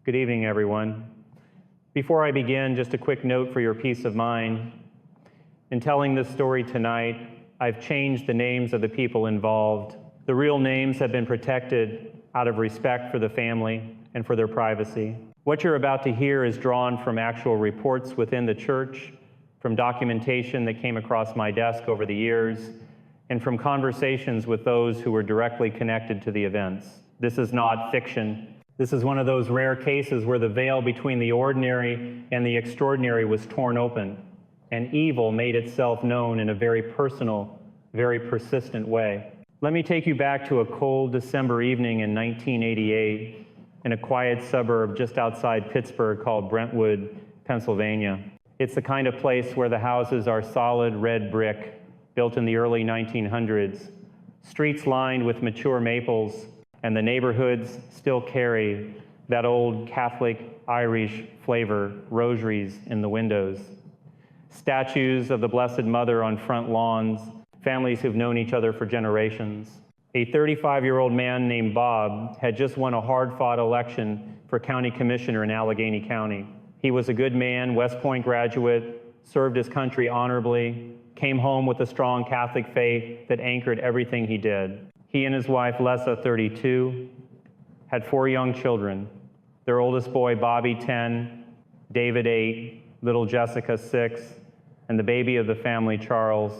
Good evening, everyone. Before I begin, just a quick note for your peace of mind. In telling this story tonight, I've changed the names of the people involved. The real names have been protected out of respect for the family and for their privacy. What you're about to hear is drawn from actual reports within the church, from documentation that came across my desk over the years, and from conversations with those who were directly connected to the events. This is not fiction. This is one of those rare cases where the veil between the ordinary and the extraordinary was torn open, and evil made itself known in a very personal, very persistent way. Let me take you back to a cold December evening in 1988 in a quiet suburb just outside Pittsburgh called Brentwood, Pennsylvania. It's the kind of place where the houses are solid red brick, built in the early 1900s, streets lined with mature maples, and the neighborhoods still carry that old Catholic Irish flavor, rosaries in the windows, statues of the Blessed Mother on front lawns, families who've known each other for generations. A 35-year-old man named Bob had just won a hard-fought election for county commissioner in Allegheny County. He was a good man, West Point graduate, served his country honorably, came home with a strong Catholic faith that anchored everything he did. He and his wife, Lessa, 32, had 4 young children. Their oldest boy, Bobby, 10, David, 8, little Jessica, 6, and the baby of the family, Charles,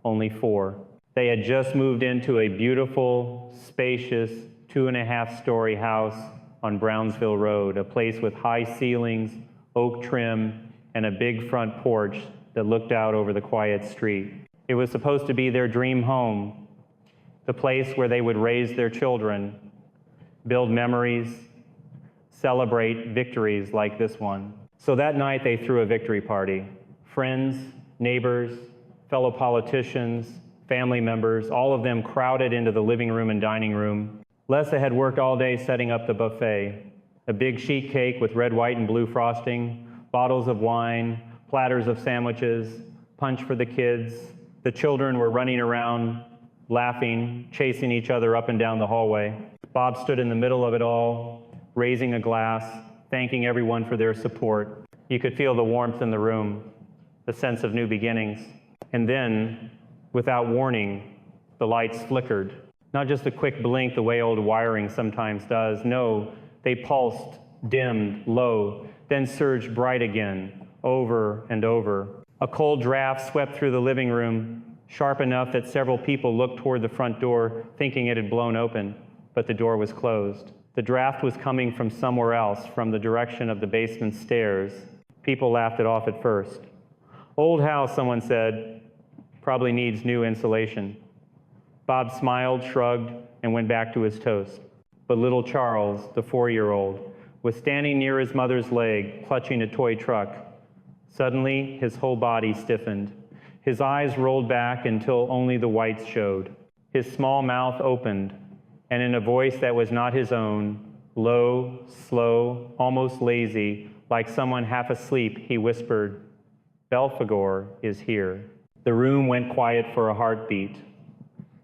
only 4. They had just moved into a beautiful, spacious, 2.5-story house on Brownsville Road, a place with high ceilings, oak trim, and a big front porch that looked out over the quiet street. It was supposed to be their dream home, the place where they would raise their children, build memories, celebrate victories like this one. So that night they threw a victory party. Friends, neighbors, fellow politicians, family members, all of them crowded into the living room and dining room. Lessa had worked all day setting up the buffet, a big sheet cake with red, white, and blue frosting, bottles of wine, platters of sandwiches, punch for the kids. The children were running around, laughing, chasing each other up and down the hallway. Bob stood in the middle of it all, raising a glass, thanking everyone for their support. You could feel the warmth in the room, the sense of new beginnings. And then, without warning, the lights flickered. Not just a quick blink the way old wiring sometimes does. No, they pulsed, dimmed, low, then surged bright again, over and over. A cold draft swept through the living room, sharp enough that several people looked toward the front door, thinking it had blown open, but the door was closed. The draft was coming from somewhere else, from the direction of the basement stairs. People laughed it off at first. Old house, someone said, probably needs new insulation. Bob smiled, shrugged, and went back to his toast. But little Charles, the 4-year-old, was standing near his mother's leg, clutching a toy truck. Suddenly, his whole body stiffened. His eyes rolled back until only the whites showed. His small mouth opened, and in a voice that was not his own, low, slow, almost lazy, like someone half asleep, he whispered, "Belphegor is here." The room went quiet for a heartbeat.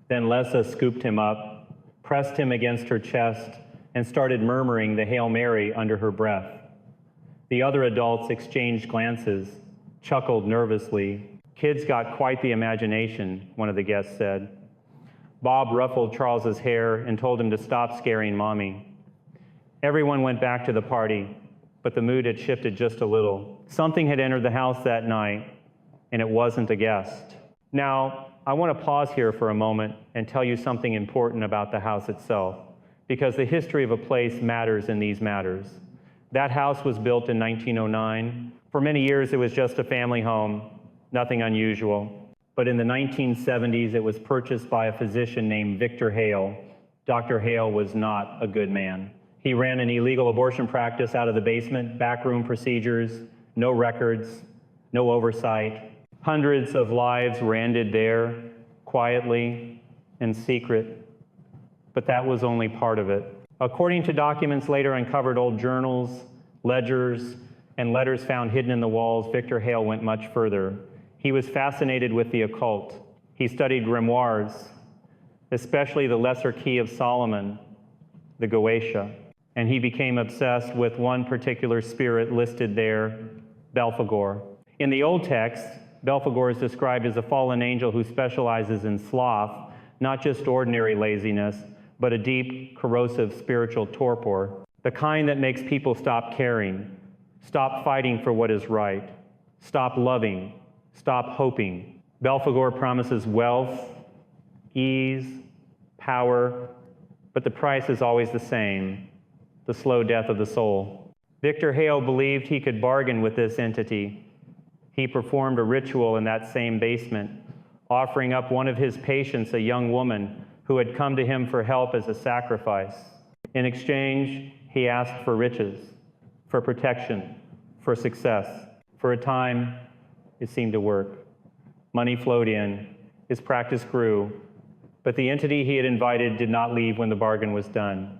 Then Lessa scooped him up, pressed him against her chest, and started murmuring the Hail Mary under her breath. The other adults exchanged glances, chuckled nervously. "Kids got quite the imagination," one of the guests said. Bob ruffled Charles's hair and told him to stop scaring Mommy. Everyone went back to the party, but the mood had shifted just a little. Something had entered the house that night, and it wasn't a guest. Now, I want to pause here for a moment and tell you something important about the house itself, because the history of a place matters in these matters. That house was built in 1909. For many years, it was just a family home. Nothing unusual. But in the 1970s, it was purchased by a physician named Victor Hale. Dr. Hale was not a good man. He ran an illegal abortion practice out of the basement, backroom procedures, no records, no oversight. Hundreds of lives were ended there, quietly, in secret. But that was only part of it. According to documents later uncovered, old journals, ledgers, and letters found hidden in the walls, Victor Hale went much further. He was fascinated with the occult. He studied grimoires, especially the Lesser Key of Solomon, the Goetia. and he became obsessed with one particular spirit listed there, Belphegor. In the Old text, Belphegor is described as a fallen angel who specializes in sloth, not just ordinary laziness, but a deep, corrosive spiritual torpor, the kind that makes people stop caring, stop fighting for what is right, stop loving, stop hoping. Belphegor promises wealth, ease, power, but the price is always the same, the slow death of the soul. Victor Hale believed he could bargain with this entity. He performed a ritual in that same basement, offering up one of his patients, a young woman, who had come to him for help as a sacrifice. In exchange, he asked for riches, for protection, for success. For a time, it seemed to work. Money flowed in, his practice grew, but the entity he had invited did not leave when the bargain was done.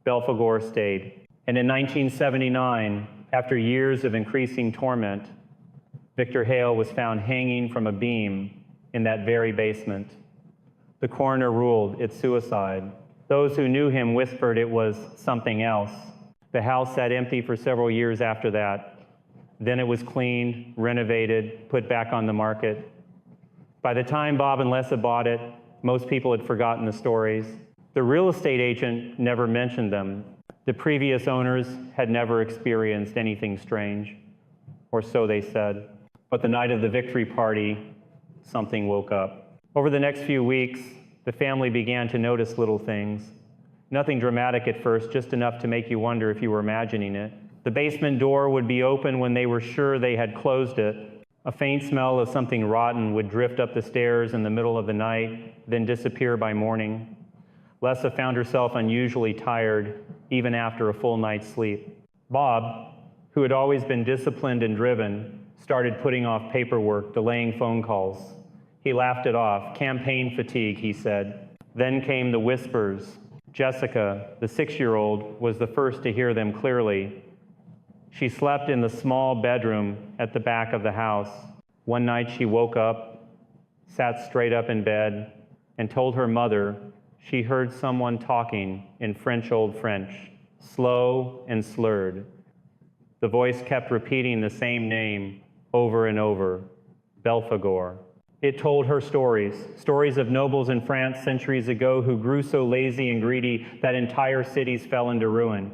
Belphegor stayed. And in 1979, after years of increasing torment, Victor Hale was found hanging from a beam in that very basement. The coroner ruled it's suicide. Those who knew him whispered it was something else. The house sat empty for several years after that. Then it was cleaned, renovated, put back on the market. By the time Bob and Lessa bought it, most people had forgotten the stories. The real estate agent never mentioned them. The previous owners had never experienced anything strange, or so they said. But the night of the victory party, something woke up. Over the next few weeks, the family began to notice little things. Nothing dramatic at first, just enough to make you wonder if you were imagining it. The basement door would be open when they were sure they had closed it. A faint smell of something rotten would drift up the stairs in the middle of the night, then disappear by morning. Lessa found herself unusually tired, even after a full night's sleep. Bob, who had always been disciplined and driven, started putting off paperwork, delaying phone calls. He laughed it off. Campaign fatigue, he said. Then came the whispers. Jessica, the 6-year-old, was the first to hear them clearly. She slept in the small bedroom at the back of the house. One night she woke up, sat straight up in bed, and told her mother she heard someone talking in French Old French, slow and slurred. The voice kept repeating the same name over and over, Belphegor. It told her stories of nobles in France centuries ago who grew so lazy and greedy that entire cities fell into ruin,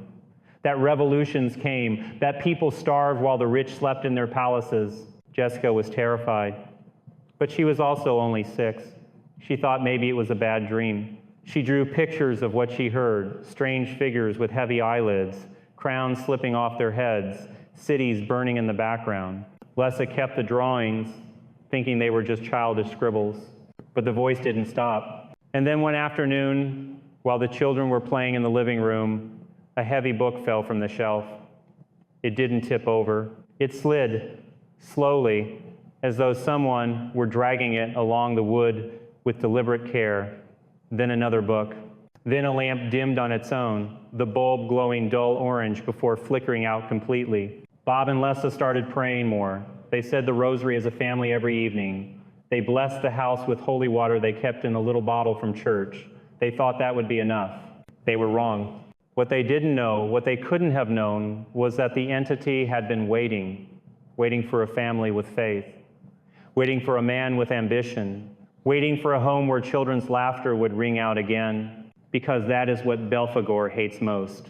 that revolutions came, that people starved while the rich slept in their palaces. Jessica was terrified, but she was also only 6. She thought maybe it was a bad dream. She drew pictures of what she heard, strange figures with heavy eyelids, crowns slipping off their heads, cities burning in the background. Lessa kept the drawings, thinking they were just childish scribbles, but the voice didn't stop. And then one afternoon, while the children were playing in the living room, a heavy book fell from the shelf. It didn't tip over. It slid, slowly, as though someone were dragging it along the wood with deliberate care. Then another book. Then a lamp dimmed on its own, the bulb glowing dull orange before flickering out completely. Bob and Lessa started praying more. They said the rosary as a family every evening. They blessed the house with holy water they kept in a little bottle from church. They thought that would be enough. They were wrong. What they didn't know, what they couldn't have known, was that the entity had been waiting for a family with faith, waiting for a man with ambition, waiting for a home where children's laughter would ring out again, because that is what Belphegor hates most.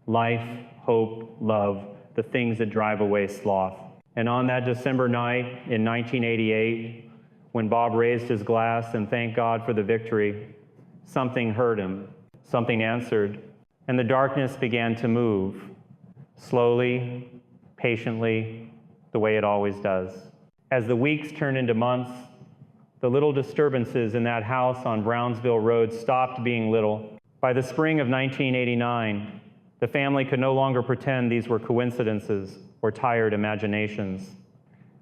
Life, hope, love, the things that drive away sloth. And on that December night in 1988, when Bob raised his glass and thanked God for the victory, something heard him, something answered, and the darkness began to move, slowly, patiently, the way it always does. As the weeks turned into months, the little disturbances in that house on Brownsville Road stopped being little. By the spring of 1989, the family could no longer pretend these were coincidences or tired imaginations.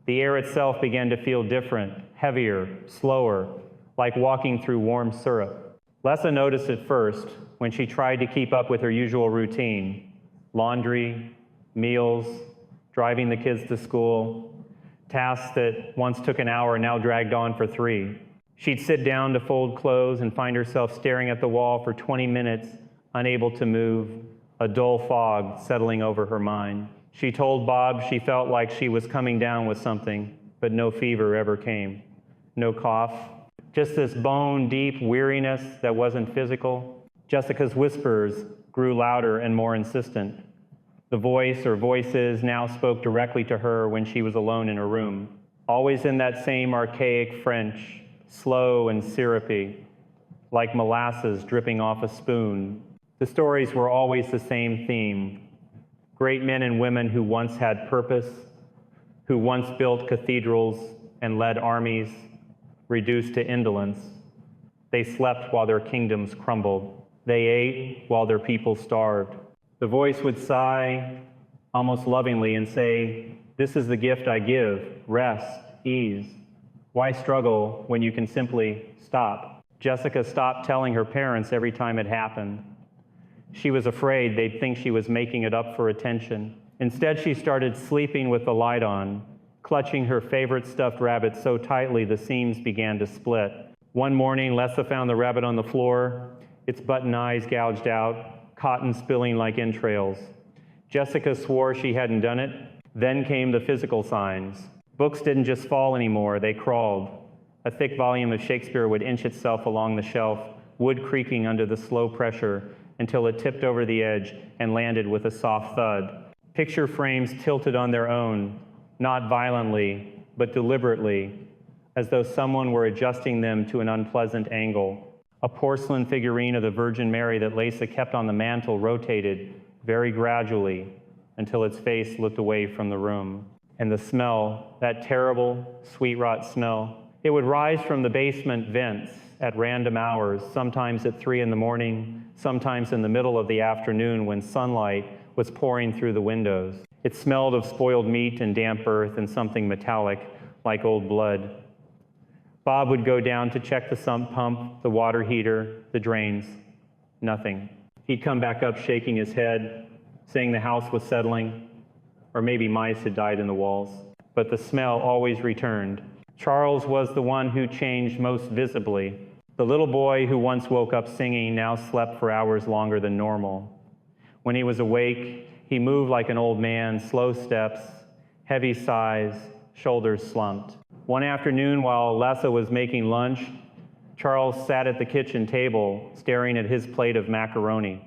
The air itself began to feel different, heavier, slower, like walking through warm syrup. Lessa noticed it first when she tried to keep up with her usual routine: laundry, meals, driving the kids to school, tasks that once took an hour now dragged on for 3. She'd sit down to fold clothes and find herself staring at the wall for 20 minutes, unable to move, a dull fog settling over her mind. She told Bob she felt like she was coming down with something, but no fever ever came. No cough, just this bone-deep weariness that wasn't physical. Jessica's whispers grew louder and more insistent. The voice or voices now spoke directly to her when she was alone in her room, always in that same archaic French, slow and syrupy, like molasses dripping off a spoon. The stories were always the same theme. Great men and women who once had purpose, who once built cathedrals and led armies, reduced to indolence. They slept while their kingdoms crumbled. They ate while their people starved. The voice would sigh, almost lovingly, and say, "This is the gift I give, rest, ease. Why struggle when you can simply stop?" Jessica stopped telling her parents every time it happened. She was afraid they'd think she was making it up for attention. Instead, she started sleeping with the light on, clutching her favorite stuffed rabbit so tightly the seams began to split. One morning, Lessa found the rabbit on the floor, its button eyes gouged out, cotton spilling like entrails. Jessica swore she hadn't done it. Then came the physical signs. Books didn't just fall anymore, they crawled. A thick volume of Shakespeare would inch itself along the shelf, wood creaking under the slow pressure, until it tipped over the edge and landed with a soft thud. Picture frames tilted on their own, not violently, but deliberately, as though someone were adjusting them to an unpleasant angle. A porcelain figurine of the Virgin Mary that Lesa kept on the mantel rotated very gradually until its face looked away from the room. And the smell, that terrible sweet rot smell, it would rise from the basement vents at random hours, sometimes at 3 in the morning, sometimes in the middle of the afternoon when sunlight was pouring through the windows. It smelled of spoiled meat and damp earth and something metallic, like old blood. Bob would go down to check the sump pump, the water heater, the drains. Nothing. He'd come back up shaking his head, saying the house was settling, or maybe mice had died in the walls. But the smell always returned. Charles was the one who changed most visibly. The little boy who once woke up singing now slept for hours longer than normal. When he was awake, he moved like an old man, slow steps, heavy sighs, shoulders slumped. One afternoon, while Lessa was making lunch, Charles sat at the kitchen table, staring at his plate of macaroni.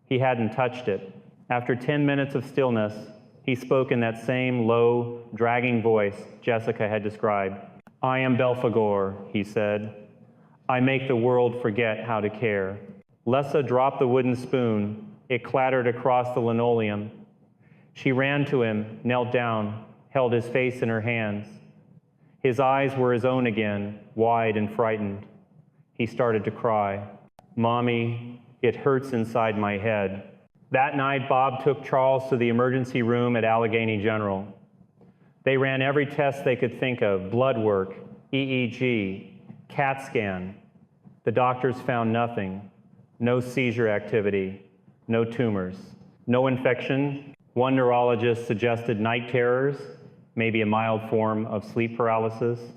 He hadn't touched it. After 10 minutes of stillness, he spoke in that same low, dragging voice Jessica had described. "I am Belphegor," he said. "I make the world forget how to care." Lessa dropped the wooden spoon. It clattered across the linoleum. She ran to him, knelt down, held his face in her hands. His eyes were his own again, wide and frightened. He started to cry. "Mommy, it hurts inside my head." That night, Bob took Charles to the emergency room at Allegheny General. They ran every test they could think of, blood work, EEG, CAT scan. The doctors found nothing. No seizure activity, no tumors, no infection. One neurologist suggested night terrors, maybe a mild form of sleep paralysis.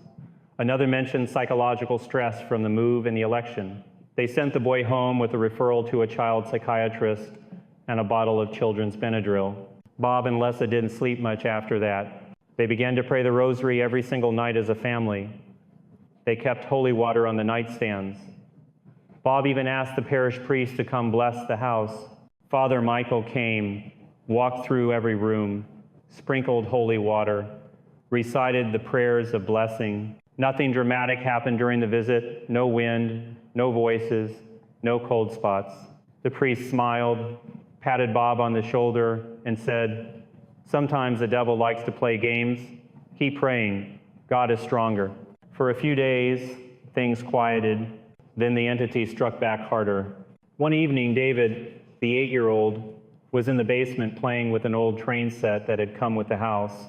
Another mentioned psychological stress from the move and the election. They sent the boy home with a referral to a child psychiatrist and a bottle of children's Benadryl. Bob and Lessa didn't sleep much after that. They began to pray the rosary every single night as a family. They kept holy water on the nightstands. Bob even asked the parish priest to come bless the house. Father Michael came, walked through every room, sprinkled holy water, recited the prayers of blessing. Nothing dramatic happened during the visit, no wind, no voices, no cold spots. The priest smiled, patted Bob on the shoulder, and said, "Sometimes the devil likes to play games. Keep praying. God is stronger." For a few days, things quieted. Then the entity struck back harder. One evening, David, the 8-year-old, was in the basement playing with an old train set that had come with the house.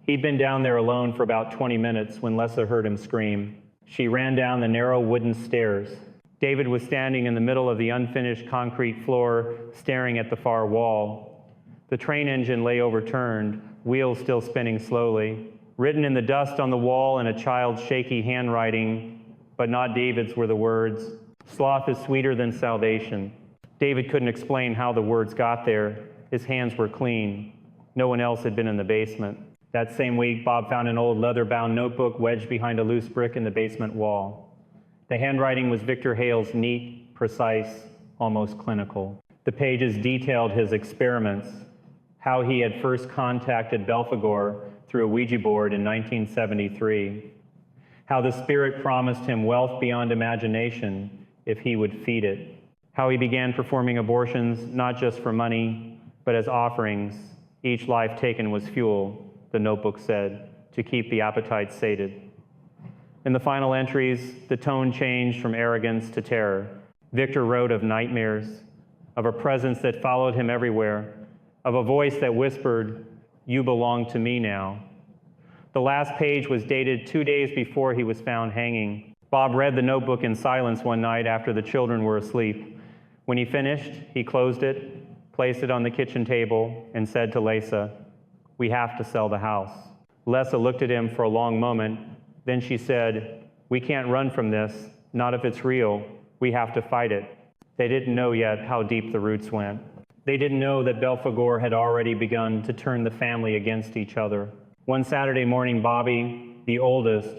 He'd been down there alone for about 20 minutes when Lessa heard him scream. She ran down the narrow wooden stairs. David was standing in the middle of the unfinished concrete floor, staring at the far wall. The train engine lay overturned, wheels still spinning slowly. Written in the dust on the wall in a child's shaky handwriting, but not David's, were the words, "Sloth is sweeter than salvation." David couldn't explain how the words got there. His hands were clean. No one else had been in the basement. That same week, Bob found an old leather-bound notebook wedged behind a loose brick in the basement wall. The handwriting was Victor Hale's neat, precise, almost clinical. The pages detailed his experiments, how he had first contacted Belphegor through a Ouija board in 1973, how the spirit promised him wealth beyond imagination if he would feed it, how he began performing abortions not just for money, but as offerings. Each life taken was fuel, the notebook said, to keep the appetite sated. In the final entries, the tone changed from arrogance to terror. Victor wrote of nightmares, of a presence that followed him everywhere, of a voice that whispered, "You belong to me now." The last page was dated 2 days before he was found hanging. Bob read the notebook in silence one night after the children were asleep. When he finished, he closed it, placed it on the kitchen table, and said to Lesa, "We have to sell the house." Lesa looked at him for a long moment. Then she said, "We can't run from this, not if it's real. We have to fight it." They didn't know yet how deep the roots went. They didn't know that Belphegor had already begun to turn the family against each other. One Saturday morning, Bobby, the oldest,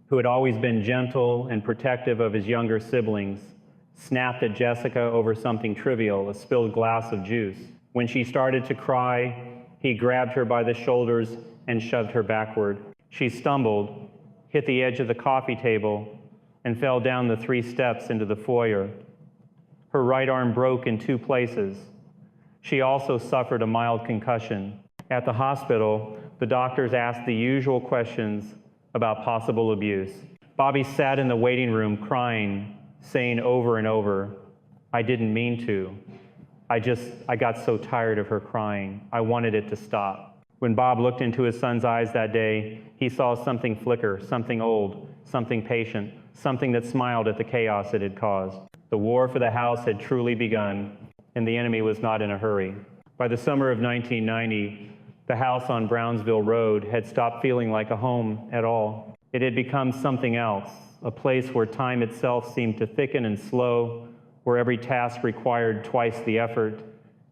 who had always been gentle and protective of his younger siblings, snapped at Jessica over something trivial, a spilled glass of juice. When she started to cry, he grabbed her by the shoulders and shoved her backward. She stumbled, hit the edge of the coffee table, and fell down the 3 steps into the foyer. Her right arm broke in 2 places. She also suffered a mild concussion. At the hospital, the doctors asked the usual questions about possible abuse. Bobby sat in the waiting room crying, saying over and over, "I didn't mean to. I got so tired of her crying. I wanted it to stop." When Bob looked into his son's eyes that day, he saw something flicker, something old, something patient, something that smiled at the chaos it had caused. The war for the house had truly begun, and the enemy was not in a hurry. By the summer of 1990, the house on Brownsville Road had stopped feeling like a home at all. It had become something else, a place where time itself seemed to thicken and slow, where every task required twice the effort,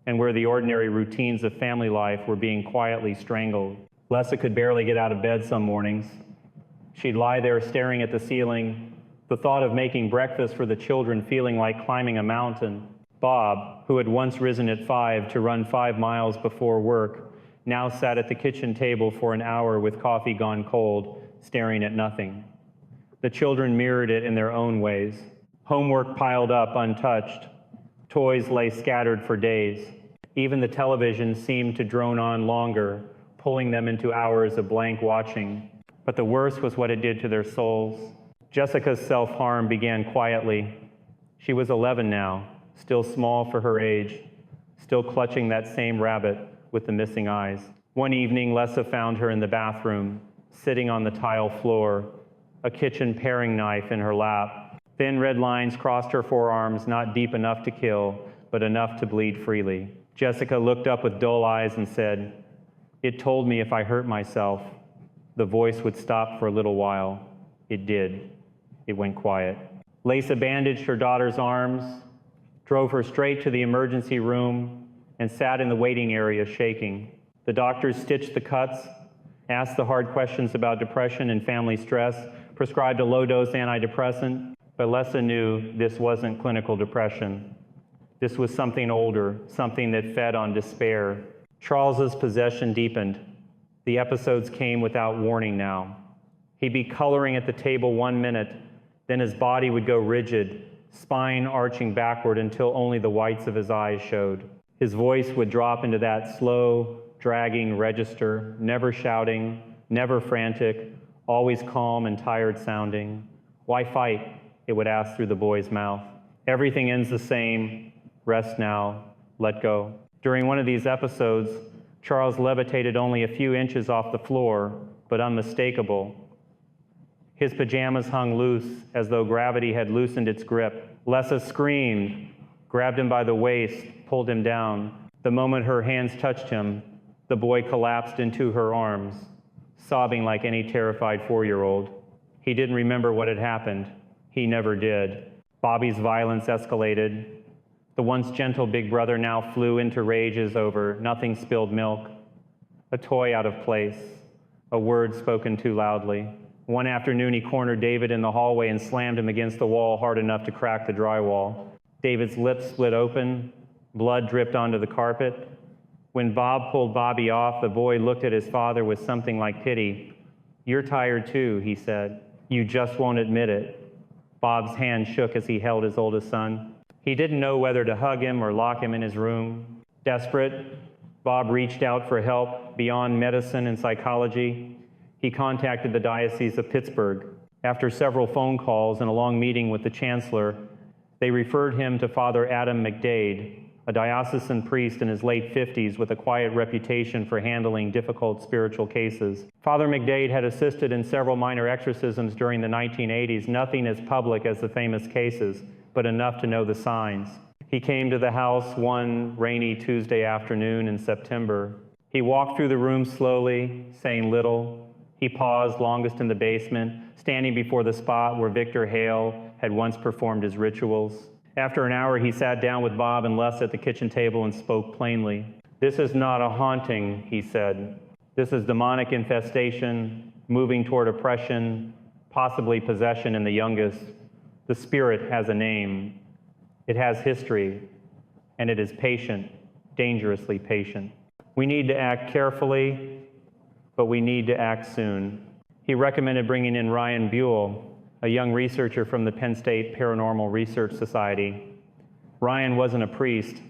and where the ordinary routines of family life were being quietly strangled. Lesa could barely get out of bed some mornings. She'd lie there staring at the ceiling, the thought of making breakfast for the children feeling like climbing a mountain. Bob, who had once risen at 5 to run 5 miles before work, now sat at the kitchen table for an hour with coffee gone cold, staring at nothing. The children mirrored it in their own ways. Homework piled up untouched. Toys lay scattered for days. Even the television seemed to drone on longer, pulling them into hours of blank watching. But the worst was what it did to their souls. Jessica's self-harm began quietly. She was 11 now, still small for her age, still clutching that same rabbit with the missing eyes. One evening, Lesa found her in the bathroom, sitting on the tile floor, a kitchen paring knife in her lap. Thin red lines crossed her forearms, not deep enough to kill, but enough to bleed freely. Jessica looked up with dull eyes and said, "It told me if I hurt myself, the voice would stop for a little while." It did. It went quiet. Lesa bandaged her daughter's arms, drove her straight to the emergency room, and sat in the waiting area shaking. The doctors stitched the cuts, asked the hard questions about depression and family stress, prescribed a low-dose antidepressant, but Lesa knew this wasn't clinical depression. This was something older, something that fed on despair. Charles's possession deepened. The episodes came without warning now. He'd be coloring at the table 1 minute, then his body would go rigid, spine arching backward until only the whites of his eyes showed. His voice would drop into that slow, dragging register, never shouting, never frantic, always calm and tired sounding. "Why fight?" it would ask through the boy's mouth. "Everything ends the same. Rest now. Let go." During one of these episodes, Charles levitated only a few inches off the floor, but unmistakable. His pajamas hung loose, as though gravity had loosened its grip. Lesa screamed, grabbed him by the waist, pulled him down. The moment her hands touched him, the boy collapsed into her arms, sobbing like any terrified 4-year-old. He didn't remember what had happened. He never did. Bobby's violence escalated. The once gentle big brother now flew into rages over nothing spilled milk, a toy out of place, a word spoken too loudly. One afternoon, he cornered David in the hallway and slammed him against the wall hard enough to crack the drywall. David's lips split open, blood dripped onto the carpet. When Bob pulled Bobby off, the boy looked at his father with something like pity. "You're tired too," he said. "You just won't admit it." Bob's hand shook as he held his oldest son. He didn't know whether to hug him or lock him in his room. Desperate, Bob reached out for help beyond medicine and psychology. He contacted the Diocese of Pittsburgh. After several phone calls and a long meeting with the chancellor, they referred him to Father Adam McDade, a diocesan priest in his late 50s with a quiet reputation for handling difficult spiritual cases. Father McDade had assisted in several minor exorcisms during the 1980s, nothing as public as the famous cases, but enough to know the signs. He came to the house one rainy Tuesday afternoon in September. He walked through the room slowly, saying little. He paused longest in the basement, standing before the spot where Victor Hale had once performed his rituals. After an hour, he sat down with Bob and Les at the kitchen table and spoke plainly. "This is not a haunting," he said. "This is demonic infestation, moving toward oppression, possibly possession in the youngest. The spirit has a name. It has history, and it is patient, dangerously patient. We need to act carefully, but we need to act soon." He recommended bringing in Ryan Buell, a young researcher from the Penn State Paranormal Research Society. Ryan wasn't a priest,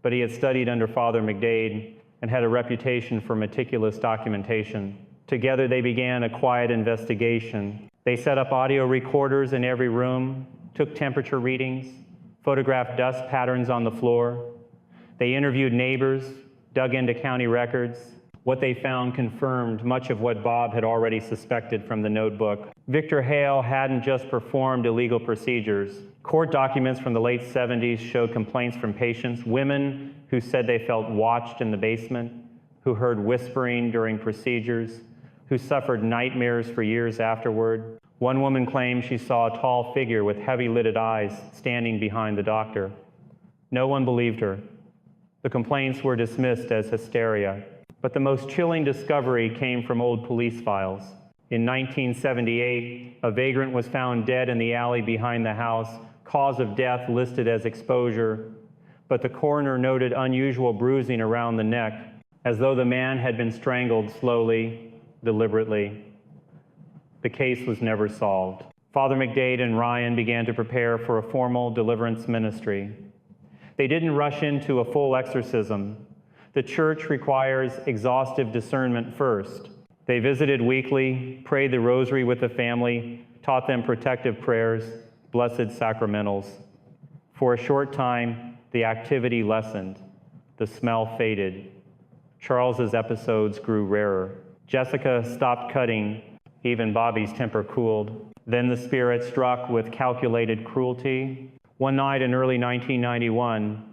but he had studied under Father McDade and had a reputation for meticulous documentation. Together they began a quiet investigation. They set up audio recorders in every room, took temperature readings, photographed dust patterns on the floor. They interviewed neighbors, dug into county records. What they found confirmed much of what Bob had already suspected from the notebook. Victor Hale hadn't just performed illegal procedures. Court documents from the late 70s showed complaints from patients, women who said they felt watched in the basement, who heard whispering during procedures, who suffered nightmares for years afterward. One woman claimed she saw a tall figure with heavy-lidded eyes standing behind the doctor. No one believed her. The complaints were dismissed as hysteria. But the most chilling discovery came from old police files. In 1978, a vagrant was found dead in the alley behind the house, cause of death listed as exposure, but the coroner noted unusual bruising around the neck, as though the man had been strangled slowly, deliberately. The case was never solved. Father McDade and Ryan began to prepare for a formal deliverance ministry. They didn't rush into a full exorcism. The church requires exhaustive discernment first. They visited weekly, prayed the rosary with the family, taught them protective prayers, blessed sacramentals. For a short time, the activity lessened. The smell faded. Charles's episodes grew rarer. Jessica stopped cutting. Even Bobby's temper cooled. Then the spirit struck with calculated cruelty. One night in early 1991,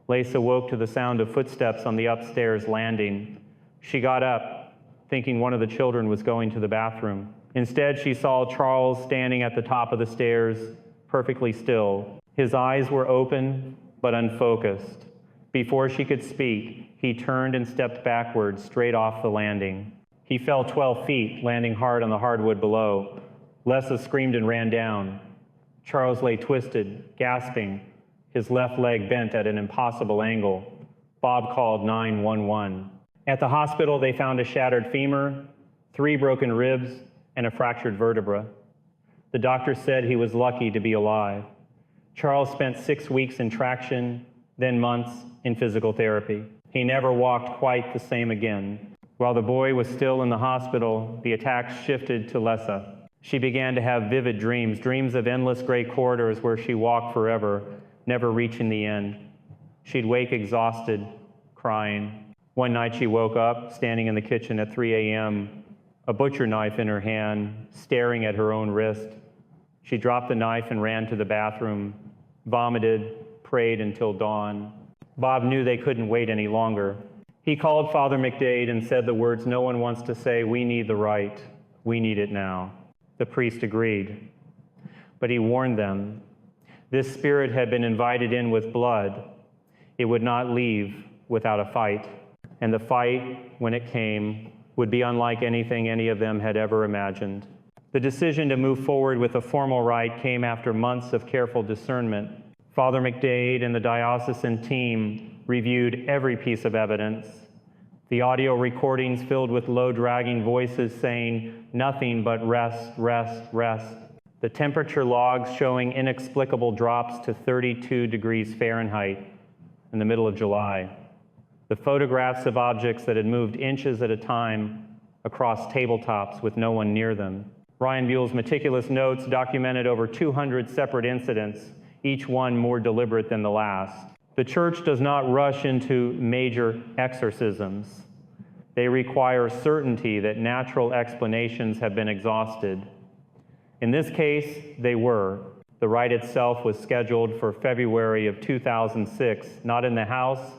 Lisa woke to the sound of footsteps on the upstairs landing. She got up, thinking one of the children was going to the bathroom. Instead, she saw Charles standing at the top of the stairs, perfectly still. His eyes were open, but unfocused. Before she could speak, he turned and stepped backwards, straight off the landing. He fell 12 feet, landing hard on the hardwood below. Lisa screamed and ran down. Charles lay twisted, gasping, his left leg bent at an impossible angle. Bob called 911. At the hospital, they found a shattered femur, 3 broken ribs, and a fractured vertebra. The doctor said he was lucky to be alive. Charles spent 6 weeks in traction, then months in physical therapy. He never walked quite the same again. While the boy was still in the hospital, the attacks shifted to Lessa. She began to have vivid dreams, dreams of endless gray corridors where she walked forever, never reaching the end. She'd wake exhausted, crying. One night she woke up, standing in the kitchen at 3 a.m., a butcher knife in her hand, staring at her own wrist. She dropped the knife and ran to the bathroom, vomited, prayed until dawn. Bob knew they couldn't wait any longer. He called Father McDade and said the words no one wants to say, "We need the right. We need it now." The priest agreed. But he warned them, This spirit had been invited in with blood. It would not leave without a fight. And the fight, when it came, would be unlike anything any of them had ever imagined. The decision to move forward with a formal rite came after months of careful discernment. Father McDade and the diocesan team reviewed every piece of evidence. The audio recordings filled with low, dragging voices saying nothing but rest, rest, rest. The temperature logs showing inexplicable drops to 32 degrees Fahrenheit in the middle of July. The photographs of objects that had moved inches at a time across tabletops with no one near them. Ryan Buell's meticulous notes documented over 200 separate incidents, each one more deliberate than the last. The Church does not rush into major exorcisms. They require certainty that natural explanations have been exhausted. In this case, they were. The rite itself was scheduled for February of 2006, not in the house,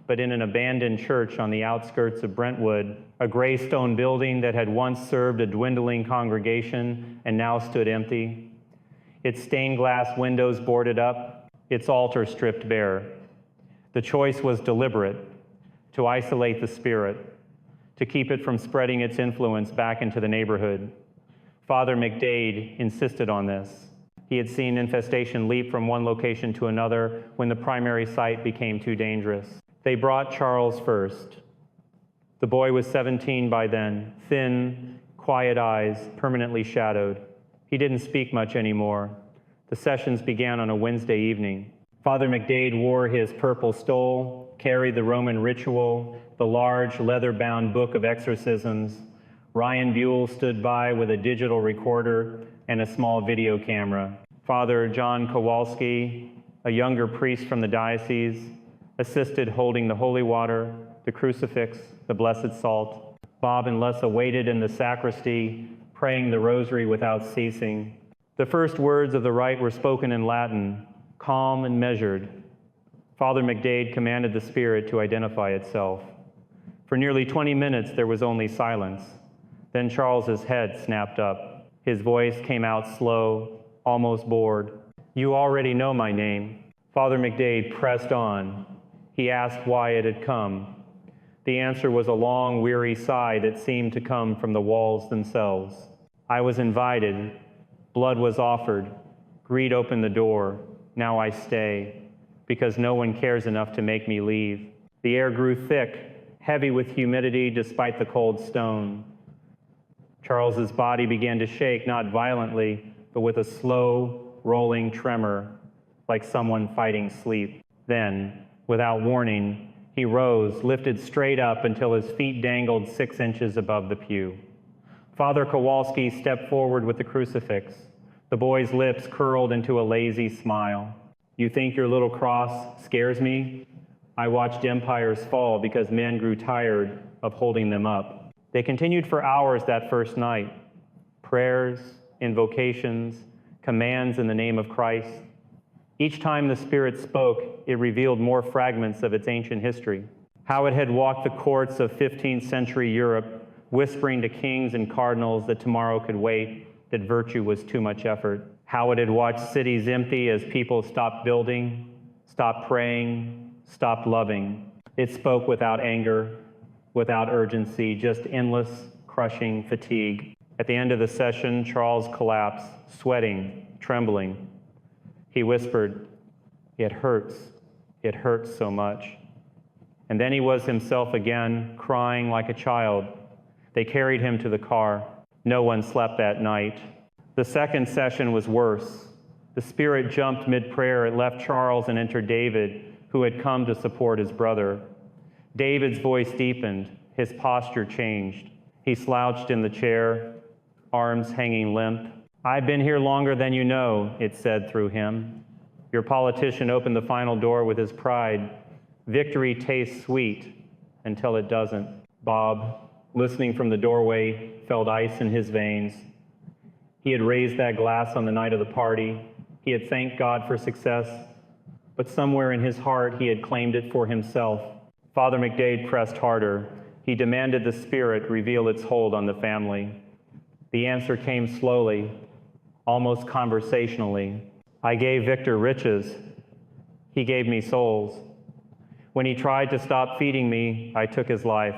but in an abandoned church on the outskirts of Brentwood, a gray stone building that had once served a dwindling congregation and now stood empty. Its stained glass windows boarded up, its altar stripped bare. The choice was deliberate, to isolate the spirit, to keep it from spreading its influence back into the neighborhood. Father McDade insisted on this. He had seen infestation leap from one location to another when the primary site became too dangerous. They brought Charles first. The boy was 17 by then, thin, quiet eyes, permanently shadowed. He didn't speak much anymore. The sessions began on a Wednesday evening. Father McDade wore his purple stole, carried the Roman ritual, the large leather-bound book of exorcisms. Ryan Buell stood by with a digital recorder and a small video camera. Father John Kowalski, a younger priest from the diocese, assisted holding the holy water, the crucifix, the blessed salt. Bob and Lessa waited in the sacristy, praying the rosary without ceasing. The first words of the rite were spoken in Latin, calm and measured. Father McDade commanded the spirit to identify itself. For nearly 20 minutes, there was only silence. Then Charles's head snapped up. His voice came out slow, almost bored. "You already know my name." Father McDade pressed on. He asked why it had come. The answer was a long, weary sigh that seemed to come from the walls themselves. "I was invited. Blood was offered. Greed opened the door. Now I stay, because no one cares enough to make me leave." The air grew thick, heavy with humidity despite the cold stone. Charles's body began to shake, not violently, but with a slow, rolling tremor, like someone fighting sleep. Then, without warning, he rose, lifted straight up until his feet dangled 6 inches above the pew. Father Kowalski stepped forward with the crucifix. The boy's lips curled into a lazy smile. "You think your little cross scares me? I watched empires fall because men grew tired of holding them up." They continued for hours that first night. Prayers, invocations, commands in the name of Christ. Each time the Spirit spoke, it revealed more fragments of its ancient history. How it had walked the courts of 15th century Europe, whispering to kings and cardinals that tomorrow could wait, that virtue was too much effort. How it had watched cities empty as people stopped building, stopped praying, stopped loving. It spoke without anger, without urgency, just endless, crushing fatigue. At the end of the session, Charles collapsed, sweating, trembling. He whispered, "It hurts. It hurts so much." And then he was himself again, crying like a child. They carried him to the car. No one slept that night. The second session was worse. The spirit jumped mid-prayer. It left Charles and entered David, who had come to support his brother. David's voice deepened. His posture changed. He slouched in the chair, arms hanging limp. "I've been here longer than you know," it said through him. Your politician opened the final door with his pride. Victory tastes sweet until it doesn't. Bob, listening from the doorway, felt ice in his veins. He had raised that glass on the night of the party. He had thanked God for success, but somewhere in his heart he had claimed it for himself. Father McDade pressed harder. He demanded the Spirit reveal its hold on the family. The answer came slowly, almost conversationally. I gave Victor riches. He gave me souls. When he tried to stop feeding me, I took his life.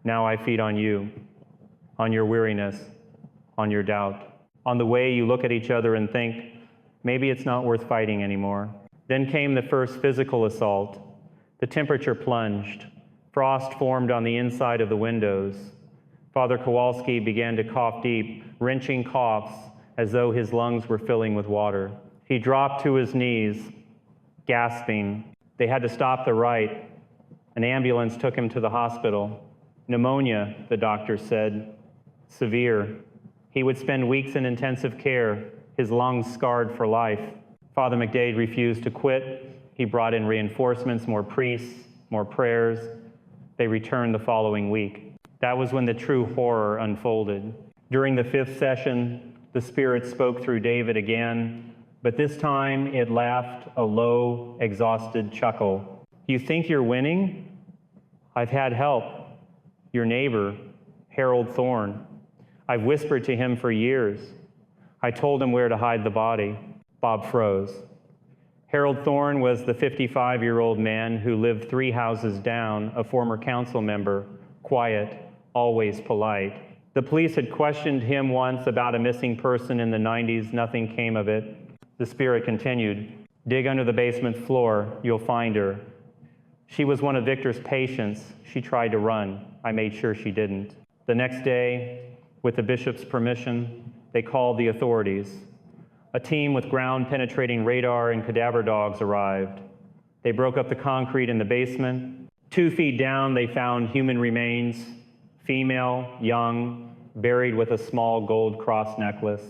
Now I feed on you, on your weariness, on your doubt, on the way you look at each other and think, maybe it's not worth fighting anymore. Then came the first physical assault. The temperature plunged. Frost formed on the inside of the windows. Father Kowalski began to cough deep, wrenching coughs as though his lungs were filling with water. He dropped to his knees, gasping. They had to stop the rite. An ambulance took him to the hospital. Pneumonia, the doctor said. Severe. He would spend weeks in intensive care, his lungs scarred for life. Father McDade refused to quit. He brought in reinforcements, more priests, more prayers. They returned the following week. That was when the true horror unfolded. During the 5th session, the Spirit spoke through David again, but this time it laughed a low, exhausted chuckle. You think you're winning? I've had help. Your neighbor, Harold Thorne. I've whispered to him for years. I told him where to hide the body. Bob froze. Harold Thorne was the 55-year-old man who lived 3 houses down, a former council member, quiet, always polite. The police had questioned him once about a missing person in the 90s. Nothing came of it. The Spirit continued. Dig under the basement floor. You'll find her. She was one of Victor's patients. She tried to run. I made sure she didn't. The next day, with the bishop's permission, they called the authorities. A team with ground-penetrating radar and cadaver dogs arrived. They broke up the concrete in the basement. 2 feet down, they found human remains, female, young, buried with a small gold cross necklace.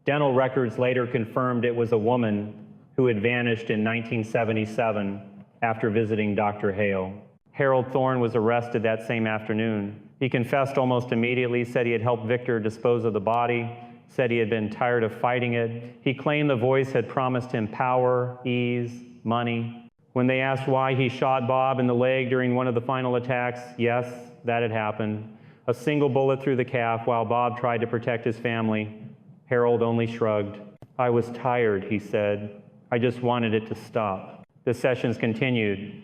Dental records later confirmed it was a woman who had vanished in 1977 after visiting Dr. Hale. Harold Thorne was arrested that same afternoon. He confessed almost immediately, said he had helped Victor dispose of the body, said he had been tired of fighting it. He claimed the voice had promised him power, ease, money. When they asked why he shot Bob in the leg during one of the final attacks, yes, that had happened. A single bullet through the calf while Bob tried to protect his family. Harold only shrugged. I was tired, he said. I just wanted it to stop. The sessions continued.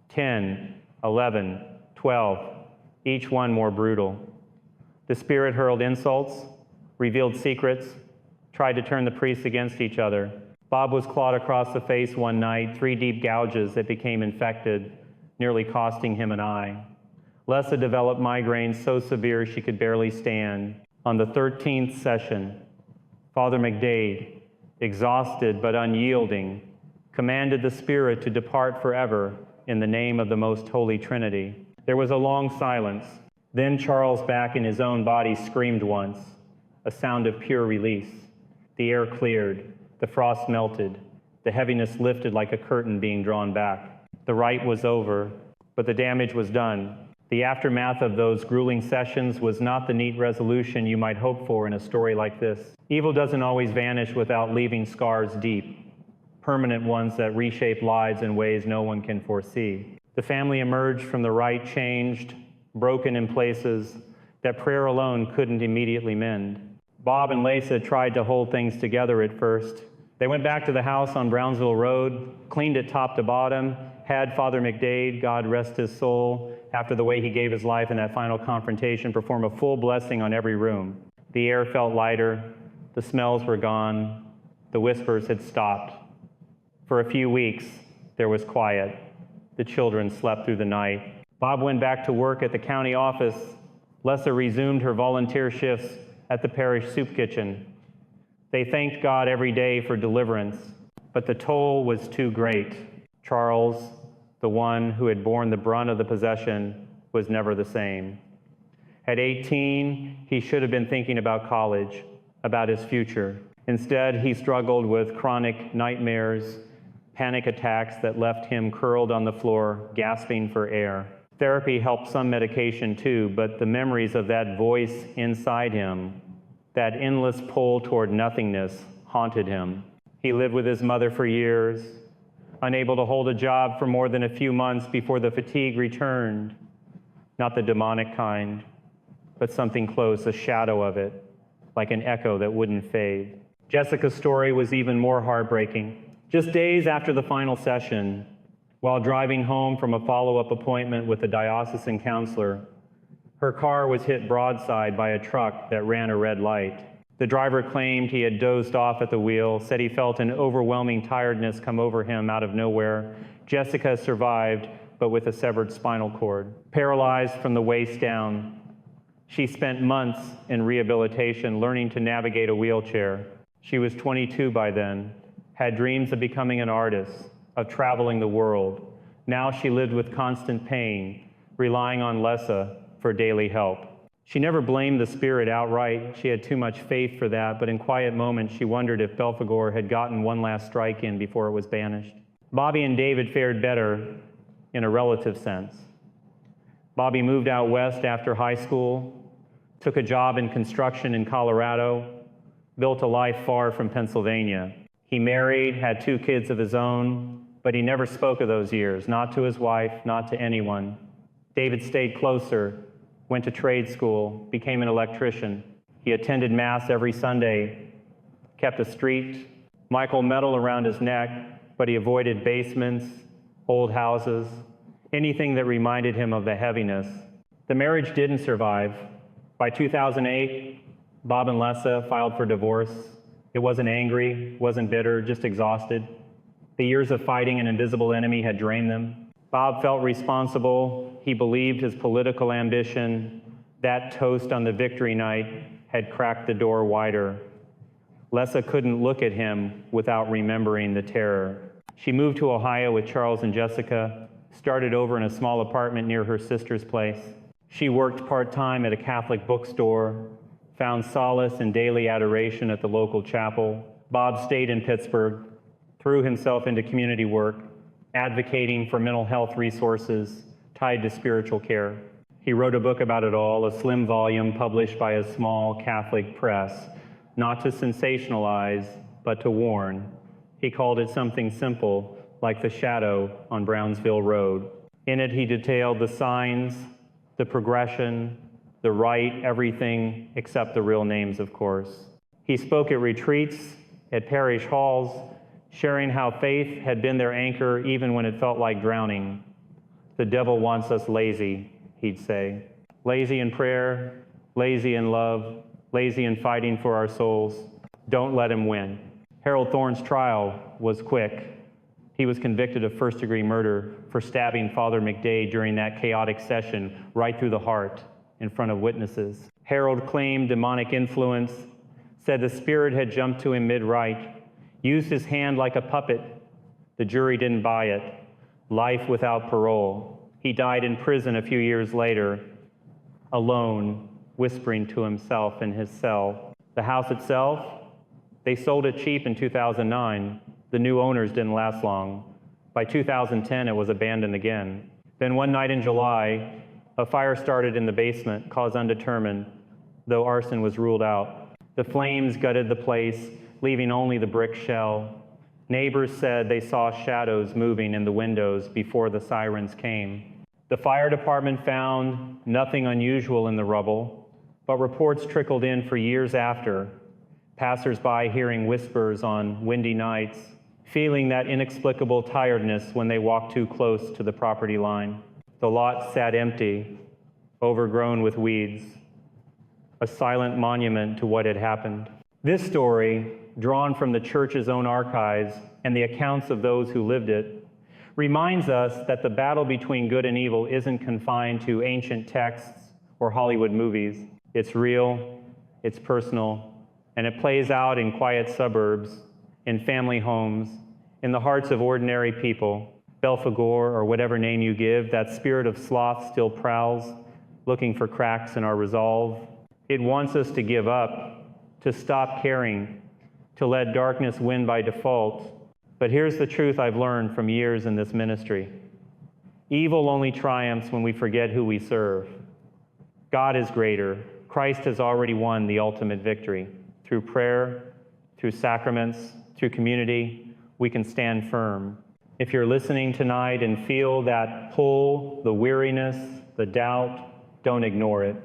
10, 11, 12, each one more brutal. The Spirit hurled insults, revealed secrets, tried to turn the priests against each other. Bob was clawed across the face one night, 3 deep gouges that became infected, nearly costing him an eye. Lessa developed migraines so severe she could barely stand. On the 13th session, Father McDade, exhausted but unyielding, commanded the Spirit to depart forever in the name of the Most Holy Trinity. There was a long silence. Then Charles, back in his own body, screamed once, a sound of pure release. The air cleared, the frost melted, the heaviness lifted like a curtain being drawn back. The rite was over, but the damage was done. The aftermath of those grueling sessions was not the neat resolution you might hope for in a story like this. Evil doesn't always vanish without leaving scars deep, permanent ones that reshape lives in ways no one can foresee. The family emerged from the rite changed, broken in places that prayer alone couldn't immediately mend. Bob and Lesa tried to hold things together at first. They went back to the house on Brownsville Road, cleaned it top to bottom, had Father McDade, God rest his soul, after the way he gave his life in that final confrontation, perform a full blessing on every room. The air felt lighter, the smells were gone, the whispers had stopped. For a few weeks, there was quiet. The children slept through the night. Bob went back to work at the county office. Lessa resumed her volunteer shifts at the parish soup kitchen. They thanked God every day for deliverance, but the toll was too great. Charles, the one who had borne the brunt of the possession, was never the same. At 18, he should have been thinking about college, about his future. Instead, he struggled with chronic nightmares, panic attacks that left him curled on the floor, gasping for air. Therapy helped some medication too, but the memories of that voice inside him, that endless pull toward nothingness, haunted him. He lived with his mother for years, unable to hold a job for more than a few months before the fatigue returned. Not the demonic kind, but something close, a shadow of it, like an echo that wouldn't fade. Jessica's story was even more heartbreaking. Just days after the final session, while driving home from a follow-up appointment with a diocesan counselor, her car was hit broadside by a truck that ran a red light. The driver claimed he had dozed off at the wheel, said he felt an overwhelming tiredness come over him out of nowhere. Jessica survived, but with a severed spinal cord. Paralyzed from the waist down, she spent months in rehabilitation learning to navigate a wheelchair. She was 22 by then, had dreams of becoming an artist, of traveling the world. Now she lived with constant pain, relying on Lessa for daily help. She never blamed the spirit outright. She had too much faith for that, but in quiet moments she wondered if Belphegor had gotten one last strike in before it was banished. Bobby and David fared better in a relative sense. Bobby moved out west after high school, took a job in construction in Colorado, built a life far from Pennsylvania. He married, had 2 kids of his own, but he never spoke of those years, not to his wife, not to anyone. David stayed closer, went to trade school, became an electrician. He attended Mass every Sunday, kept a street, Michael medal around his neck, but he avoided basements, old houses, anything that reminded him of the heaviness. The marriage didn't survive. By 2008, Bob and Lessa filed for divorce. It wasn't angry, wasn't bitter, just exhausted. The years of fighting an invisible enemy had drained them. Bob felt responsible. He believed his political ambition, that toast on the victory night, had cracked the door wider. Lessa couldn't look at him without remembering the terror. She moved to Ohio with Charles and Jessica, started over in a small apartment near her sister's place. She worked part-time at a Catholic bookstore, found solace in daily adoration at the local chapel. Bob stayed in Pittsburgh, threw himself into community work, advocating for mental health resources tied to spiritual care. He wrote a book about it all, a slim volume published by a small Catholic press, not to sensationalize, but to warn. He called it something simple, like The Shadow on Brownsville Road. In it, he detailed the signs, the progression, the right, everything except the real names, of course. He spoke at retreats, at parish halls, sharing how faith had been their anchor even when it felt like drowning. The devil wants us lazy, he'd say. Lazy in prayer, lazy in love, lazy in fighting for our souls. Don't let him win. Harold Thorne's trial was quick. He was convicted of first-degree murder for stabbing Father McDade during that chaotic session right through the heart in front of witnesses. Harold claimed demonic influence, said the spirit had jumped to him mid-rite, used his hand like a puppet. The jury didn't buy it. Life without parole. He died in prison a few years later, alone, whispering to himself in his cell. The house itself, they sold it cheap in 2009. The new owners didn't last long. By 2010, it was abandoned again. Then one night in July, a fire started in the basement, cause undetermined, though arson was ruled out. The flames gutted the place, leaving only the brick shell. Neighbors said they saw shadows moving in the windows before the sirens came. The fire department found nothing unusual in the rubble, but reports trickled in for years after, passers-by hearing whispers on windy nights, feeling that inexplicable tiredness when they walked too close to the property line. The lot sat empty, overgrown with weeds, a silent monument to what had happened. This story, drawn from the church's own archives and the accounts of those who lived it, reminds us that the battle between good and evil isn't confined to ancient texts or Hollywood movies. It's real, it's personal, and it plays out in quiet suburbs, in family homes, in the hearts of ordinary people. Belphegor, or whatever name you give, that spirit of sloth still prowls, looking for cracks in our resolve. It wants us to give up, to stop caring, to let darkness win by default. But here's the truth I've learned from years in this ministry. Evil only triumphs when we forget who we serve. God is greater. Christ has already won the ultimate victory. Through prayer, through sacraments, through community, we can stand firm. If you're listening tonight and feel that pull, the weariness, the doubt, don't ignore it.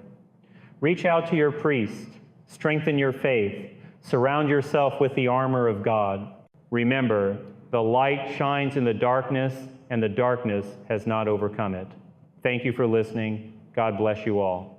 Reach out to your priest, strengthen your faith, Surround yourself with the armor of God. Remember, the light shines in the darkness, and the darkness has not overcome it. Thank you for listening. God bless you all.